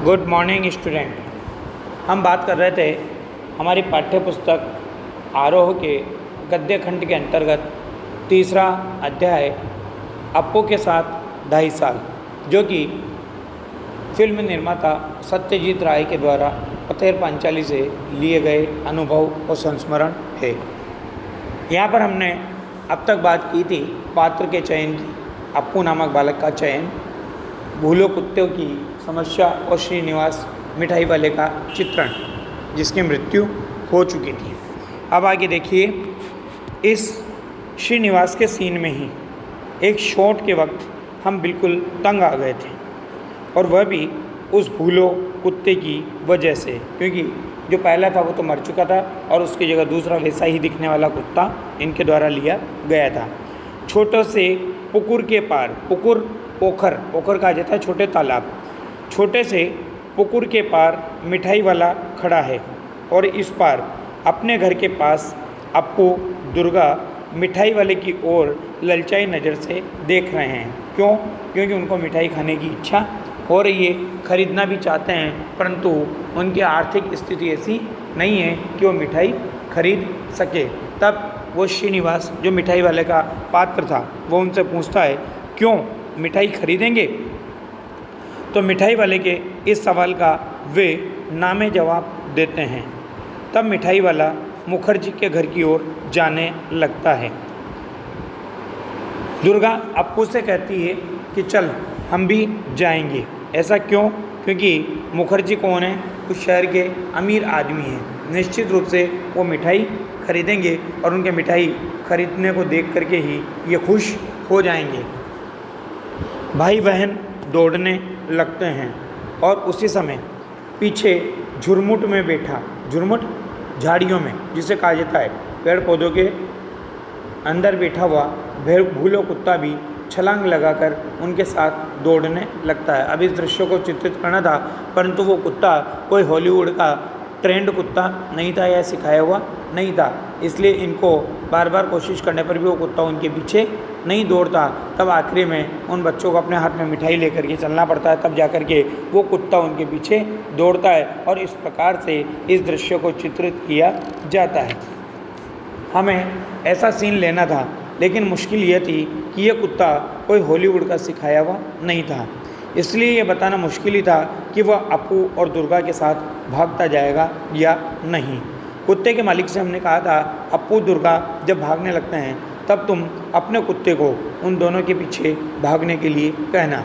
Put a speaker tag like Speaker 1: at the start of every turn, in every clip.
Speaker 1: Good morning student. हम बात कर रहे थे हमारी पाठ्य पुस्तक आरोह के गद्य खंड के अंतर्गत तीसरा अध्याय अप्पू के साथ 2.5 साल, जो कि फिल्म निर्माता सत्यजीत राय के द्वारा पथेर पांचाली से लिए गए अनुभव और संस्मरण है। यहाँ पर हमने अब तक बात की थी पात्र के चयन की, अप्पू नामक बालक का चयन, भूलो कुत्तों की समस्या और श्रीनिवास मिठाई वाले का चित्रण जिसकी मृत्यु हो चुकी थी। अब आगे देखिए, इस श्रीनिवास के सीन में ही एक शॉट के वक्त हम बिल्कुल तंग आ गए थे, और वह भी उस भूलो कुत्ते की वजह से, क्योंकि जो पहला था वो तो मर चुका था और उसकी जगह दूसरा वैसा ही दिखने वाला कुत्ता इनके द्वारा लिया गया था। छोटे से पुकुर के पार, पुकुर पोखर, पोखर कहा जाता है छोटे तालाब, छोटे से पुकुर के पार मिठाई वाला खड़ा है और इस पार अपने घर के पास अप्पू दुर्गा मिठाई वाले की ओर ललचाई नज़र से देख रहे हैं। क्यों? क्योंकि उनको मिठाई खाने की इच्छा हो रही है, खरीदना भी चाहते हैं, परंतु उनकी आर्थिक स्थिति ऐसी नहीं है कि वो मिठाई खरीद सके। तब वो श्रीनिवास जो मिठाई वाले का पात्र था वो उनसे पूछता है, क्यों मिठाई खरीदेंगे? तो मिठाई वाले के इस सवाल का वे नामे जवाब देते हैं। तब मिठाई वाला मुखर्जी के घर की ओर जाने लगता है। दुर्गा अप्पू से कहती है कि चल हम भी जाएंगे। ऐसा क्यों? क्योंकि मुखर्जी कौन है? उस शहर के अमीर आदमी हैं, निश्चित रूप से वो मिठाई खरीदेंगे और उनके मिठाई खरीदने को देख करके ही ये खुश हो जाएंगे। भाई बहन दौड़ने लगते हैं और उसी समय पीछे झुरमुट में बैठा, झुरमुट झाड़ियों में जिसे कहा जाता है पेड़ पौधों के अंदर बैठा हुआ भूलो कुत्ता भी छलांग लगाकर उनके साथ दौड़ने लगता है। अब इस दृश्य को चित्रित करना था, परंतु वो कुत्ता कोई हॉलीवुड का ट्रेंड कुत्ता नहीं था या सिखाया हुआ नहीं था, इसलिए इनको बार बार कोशिश करने पर भी वो कुत्ता उनके पीछे नहीं दौड़ता। तब आखिरी में उन बच्चों को अपने हाथ में मिठाई लेकर के चलना पड़ता है, तब जाकर के वो कुत्ता उनके पीछे दौड़ता है और इस प्रकार से इस दृश्य को चित्रित किया जाता है। हमें ऐसा सीन लेना था, लेकिन मुश्किल यह थी कि यह कुत्ता कोई हॉलीवुड का सिखाया हुआ नहीं था, इसलिए ये बताना मुश्किल ही था कि वह अप्पू और दुर्गा के साथ भागता जाएगा या नहीं। कुत्ते के मालिक से हमने कहा था, अप्पू दुर्गा जब भागने लगते हैं तब तुम अपने कुत्ते को उन दोनों के पीछे भागने के लिए कहना,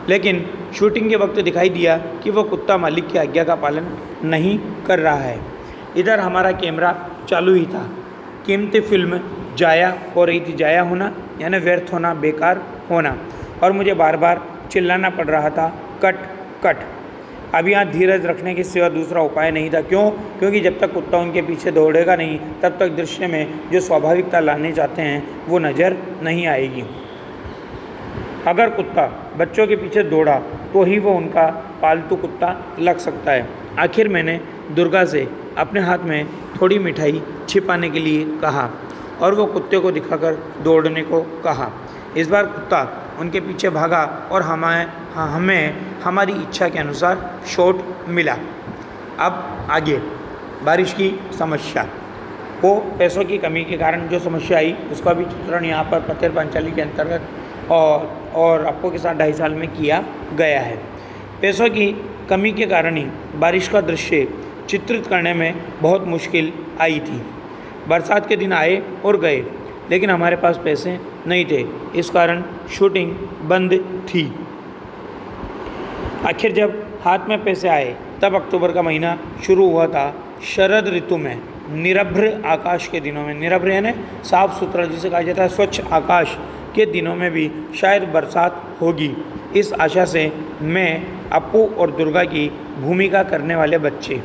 Speaker 1: लेकिन शूटिंग के वक्त दिखाई दिया कि वह कुत्ता मालिक की आज्ञा का पालन नहीं कर रहा है। इधर हमारा कैमरा चालू ही था, कीमती फिल्म जाया हो रही थी, जाया होना यानी व्यर्थ होना, बेकार होना, और मुझे बार बार चिल्लाना पड़ रहा था, कट कट। अब यहाँ धीरज रखने के सिवा दूसरा उपाय नहीं था। क्यों? क्योंकि जब तक कुत्ता उनके पीछे दौड़ेगा नहीं तब तक दृश्य में जो स्वाभाविकता लाने चाहते हैं वो नज़र नहीं आएगी। अगर कुत्ता बच्चों के पीछे दौड़ा तो ही वो उनका पालतू कुत्ता लग सकता है। आखिर मैंने दुर्गा से अपने हाथ में थोड़ी मिठाई छिपाने के लिए कहा और वो कुत्ते को दिखाकर दौड़ने को कहा। इस बार कुत्ता उनके पीछे भागा और हमें हमारी इच्छा के अनुसार शॉट मिला। अब आगे बारिश की समस्या, वो पैसों की कमी के कारण जो समस्या आई उसका भी चित्रण यहाँ पर पथेर पांचाली के अंतर्गत और अप्पू के साथ 2.5 साल में किया गया है। पैसों की कमी के कारण ही बारिश का दृश्य चित्रित करने में बहुत मुश्किल आई थी। बरसात के दिन आए और गए, लेकिन हमारे पास पैसे नहीं थे, इस कारण शूटिंग बंद थी। आखिर जब हाथ में पैसे आए तब अक्टूबर का महीना शुरू हुआ था। शरद ऋतु में निरभ्र आकाश के दिनों में, निरभ्र यानी साफ सुथरा जिसे कहा जाता है स्वच्छ आकाश के दिनों में भी शायद बरसात होगी, इस आशा से मैं अप्पू और दुर्गा की भूमिका करने वाले बच्चे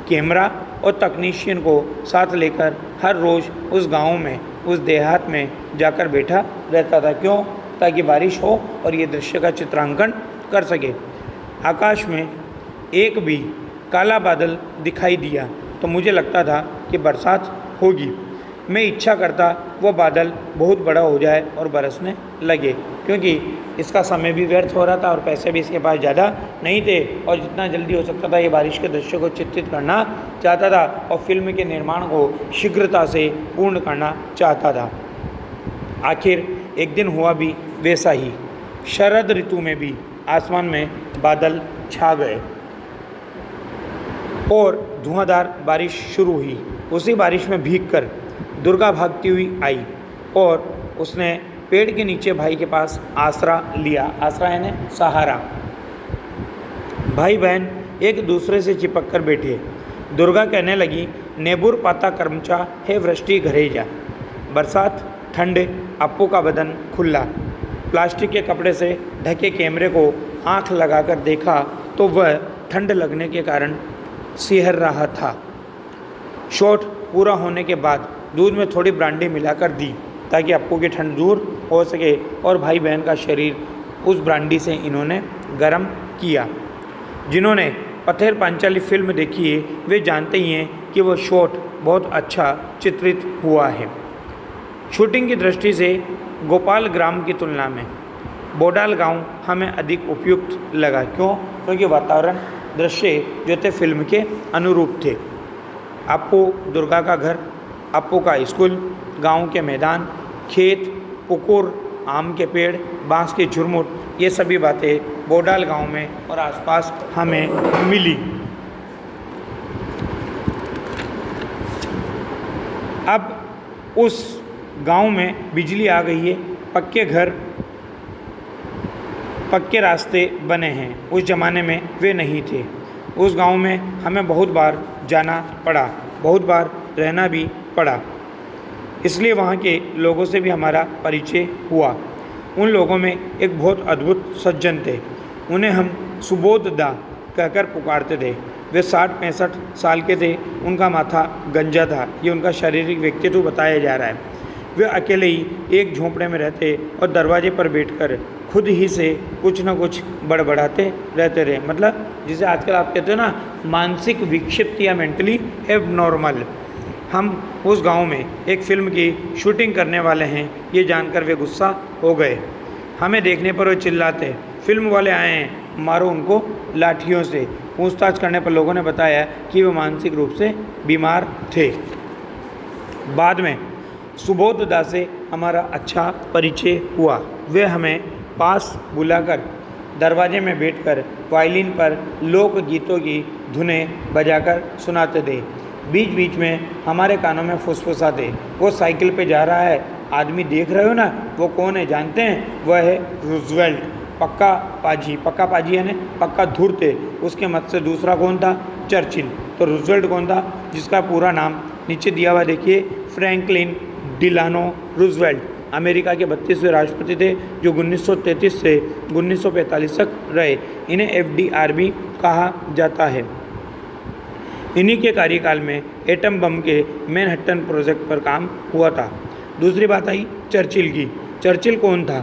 Speaker 1: कैमरा और तकनीशियन को साथ लेकर हर रोज़ उस गांव में, उस देहात में जाकर बैठा रहता था। क्यों? ताकि बारिश हो और ये दृश्य का चित्रांकन कर सके। आकाश में एक भी काला बादल दिखाई दिया तो मुझे लगता था कि बरसात होगी। मैं इच्छा करता वो बादल बहुत बड़ा हो जाए और बरसने लगे, क्योंकि इसका समय भी व्यर्थ हो रहा था और पैसे भी इसके पास ज़्यादा नहीं थे और जितना जल्दी हो सकता था ये बारिश के दृश्य को चित्रित करना चाहता था और फिल्म के निर्माण को शीघ्रता से पूर्ण करना चाहता था। आखिर एक दिन हुआ भी वैसा ही। शरद ऋतु में भी आसमान में बादल छा गए और धुआंधार बारिश शुरू हुई। उसी बारिश में भीगकर दुर्गा भागती हुई आई और उसने पेड़ के नीचे भाई के पास आसरा लिया। आसरा यानी सहारा। भाई बहन एक दूसरे से चिपक कर बैठे। दुर्गा कहने लगी, नेबुर पाता कर्मचा है वृष्टि घरे जा। बरसात, ठंड, अप्पू का बदन खुला। प्लास्टिक के कपड़े से ढके कैमरे को आंख लगाकर देखा तो वह ठंड लगने के कारण सिहर रहा था। शॉट पूरा होने के बाद दूध में थोड़ी ब्रांडी मिलाकर दी ताकि अप्पू की ठंड दूर हो सके और भाई बहन का शरीर उस ब्रांडी से इन्होंने गर्म किया। जिन्होंने पथेर पांचाली फिल्म देखी है वे जानते ही हैं कि वह शॉट बहुत अच्छा चित्रित हुआ है। शूटिंग की दृष्टि से गोपाल ग्राम की तुलना में बोडाल गांव हमें अधिक उपयुक्त लगा। क्यों? क्योंकि वातावरण, दृश्य जो थे फिल्म के अनुरूप थे। अप्पू, दुर्गा का घर, अप्पू का स्कूल, गांव के मैदान, खेत, पुकुर, आम के पेड़, बांस के झुरमुट, ये सभी बातें बोडाल गांव में और आसपास हमें मिली। अब उस गांव में बिजली आ गई है, पक्के घर, पक्के रास्ते बने हैं। उस ज़माने में वे नहीं थे। उस गांव में हमें बहुत बार जाना पड़ा, बहुत बार रहना भी पड़ा। इसलिए वहाँ के लोगों से भी हमारा परिचय हुआ। उन लोगों में एक बहुत अद्भुत सज्जन थे। उन्हें हम सुबोध दा कहकर पुकारते थे। वे 60-65 साल के थे। उनका माथा गंजा था। ये उनका शारीरिक व्यक्तित्व बताया जा रहा है। वे अकेले ही एक झोंपड़े में रहते और दरवाजे पर बैठकर खुद ही से कुछ न कुछ बड़बड़ाते रहते रहे। मतलब जिसे आजकल आप कहते हो ना, मानसिक विक्षिप्त या मेंटली एबनॉर्मल। हम उस गांव में एक फ़िल्म की शूटिंग करने वाले हैं ये जानकर वे गुस्सा हो गए। हमें देखने पर वो चिल्लाते, फिल्म वाले आए हैं, मारो उनको लाठियों से। पूछताछ करने पर लोगों ने बताया कि वे मानसिक रूप से बीमार थे। बाद में सुबोध दा से हमारा अच्छा परिचय हुआ। वे हमें पास बुलाकर दरवाजे में बैठकर वायलिन पर लोकगीतों की धुनें बजाकर सुनाते थे। बीच बीच में हमारे कानों में फुसफुसाते, वो साइकिल पे जा रहा है, आदमी देख रहे हो ना, वो कौन है जानते हैं? वह है रूजवेल्ट, पक्का पाजी। पक्का पाजी यानी पक्का धूर्त। उसके मत से दूसरा कौन था? चर्चिल। तो रूजवेल्ट कौन था? जिसका पूरा नाम नीचे दिया हुआ देखिए, फ्रैंकलिन डिलानो रूजवेल्ट। अमेरिका के 32वें राष्ट्रपति थे जो 1933 से 1945 तक रहे। इन्हें FDR भी कहा जाता है। इन्हीं के कार्यकाल में एटम बम के मैनहट्टन प्रोजेक्ट पर काम हुआ था। दूसरी बात आई चर्चिल की। चर्चिल कौन था?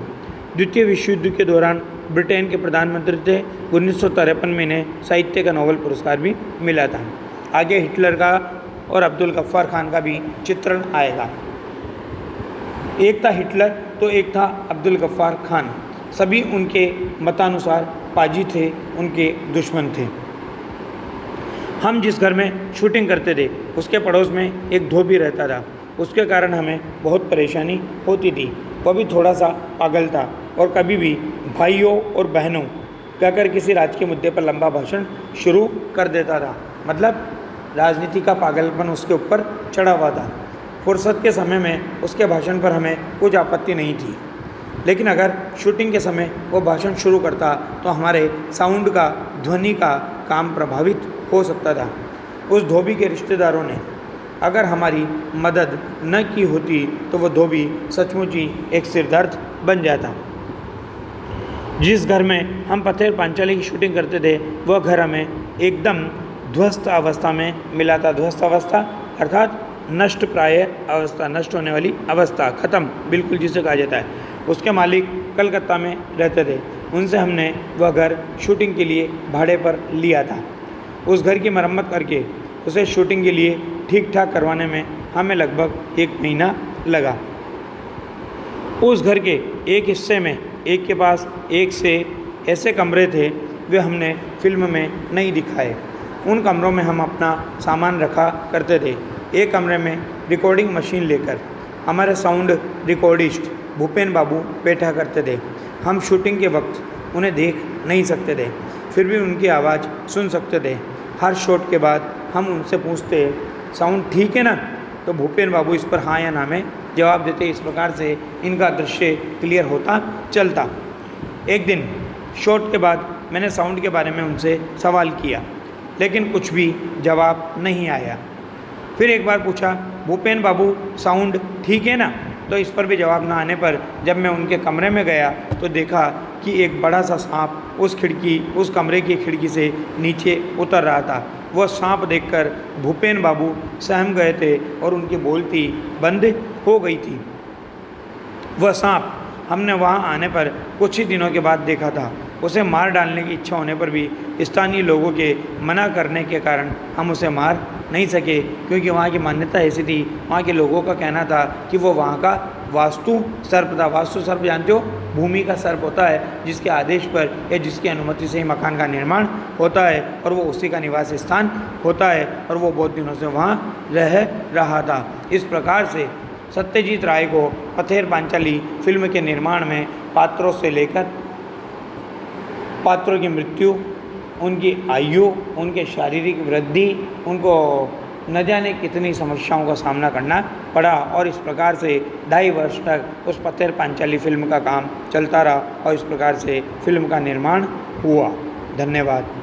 Speaker 1: द्वितीय विश्व युद्ध के दौरान ब्रिटेन के प्रधानमंत्री थे। 1953 में इन्हें साहित्य का नोबेल पुरस्कार भी मिला था। आगे हिटलर का और अब्दुल गफ्फार खान का भी चित्रण आएगा। एक था हिटलर तो एक था अब्दुल गफ्फार खान। सभी उनके मतानुसार पाजी थे, उनके दुश्मन थे। हम जिस घर में शूटिंग करते थे उसके पड़ोस में एक धोबी रहता था। उसके कारण हमें बहुत परेशानी होती थी। वह भी थोड़ा सा पागल था और कभी भी भाइयों और बहनों कहकर किसी राजकीय मुद्दे पर लंबा भाषण शुरू कर देता था। मतलब राजनीति का पागलपन उसके ऊपर चढ़ा हुआ था। फुर्सत के समय में उसके भाषण पर हमें कुछ आपत्ति नहीं थी, लेकिन अगर शूटिंग के समय वो भाषण शुरू करता तो हमारे साउंड का, ध्वनि का काम प्रभावित हो सकता था। उस धोबी के रिश्तेदारों ने अगर हमारी मदद न की होती तो वह धोबी सचमुच ही एक सिरदर्द बन जाता। जिस घर में हम पथेर पांचाली की शूटिंग करते थे वह घर हमें एकदम ध्वस्त अवस्था में मिला था। ध्वस्त अवस्था अर्थात नष्ट प्राय अवस्था, नष्ट होने वाली अवस्था, ख़त्म बिल्कुल जिसे कहा जाता है। उसके मालिक कलकत्ता में रहते थे। उनसे हमने वह घर शूटिंग के लिए भाड़े पर लिया था। उस घर की मरम्मत करके उसे शूटिंग के लिए ठीक ठाक करवाने में हमें लगभग 1 महीना लगा। उस घर के एक हिस्से में एक के पास एक से ऐसे कमरे थे वे हमने फिल्म में नहीं दिखाए। उन कमरों में हम अपना सामान रखा करते थे। एक कमरे में रिकॉर्डिंग मशीन लेकर हमारे साउंड रिकॉर्डिस्ट भूपेन बाबू बैठा करते थे। हम शूटिंग के वक्त उन्हें देख नहीं सकते थे, फिर भी उनकी आवाज़ सुन सकते थे। हर शॉट के बाद हम उनसे पूछते, साउंड ठीक है ना? तो भूपेन बाबू इस पर हाँ या ना में जवाब देते। इस प्रकार से इनका दृश्य क्लियर होता चलता। एक दिन शॉट के बाद मैंने साउंड के बारे में उनसे सवाल किया, लेकिन कुछ भी जवाब नहीं आया। फिर एक बार पूछा, भूपेन बाबू साउंड ठीक है ना? तो इस पर भी जवाब ना आने पर जब मैं उनके कमरे में गया तो देखा कि एक बड़ा सा सांप उस कमरे की खिड़की से नीचे उतर रहा था। वह सांप देखकर भूपेन बाबू सहम गए थे और उनकी बोलती बंद हो गई थी। वह सांप हमने वहां आने पर कुछ ही दिनों के बाद देखा था। उसे मार डालने की इच्छा होने पर भी स्थानीय लोगों के मना करने के कारण हम उसे मार नहीं सके, क्योंकि वहाँ की मान्यता ऐसी थी, वहाँ के लोगों का कहना था कि वो वहाँ का वास्तु सर्प था। वास्तु सर्प जानते हो? भूमि का सर्प होता है जिसके आदेश पर या जिसकी अनुमति से ही मकान का निर्माण होता है और वो उसी का निवास स्थान होता है, और वो बहुत दिनों से वहाँ रह रहा था। इस प्रकार से सत्यजीत राय को पथेर पांचाली फिल्म के निर्माण में पात्रों से लेकर पात्रों की मृत्यु, उनकी आयु, उनके शारीरिक वृद्धि, उनको न जाने कितनी समस्याओं का सामना करना पड़ा, और इस प्रकार से 2.5 वर्ष तक उस पथेर पांचाली फिल्म का काम चलता रहा और इस प्रकार से फिल्म का निर्माण हुआ। धन्यवाद।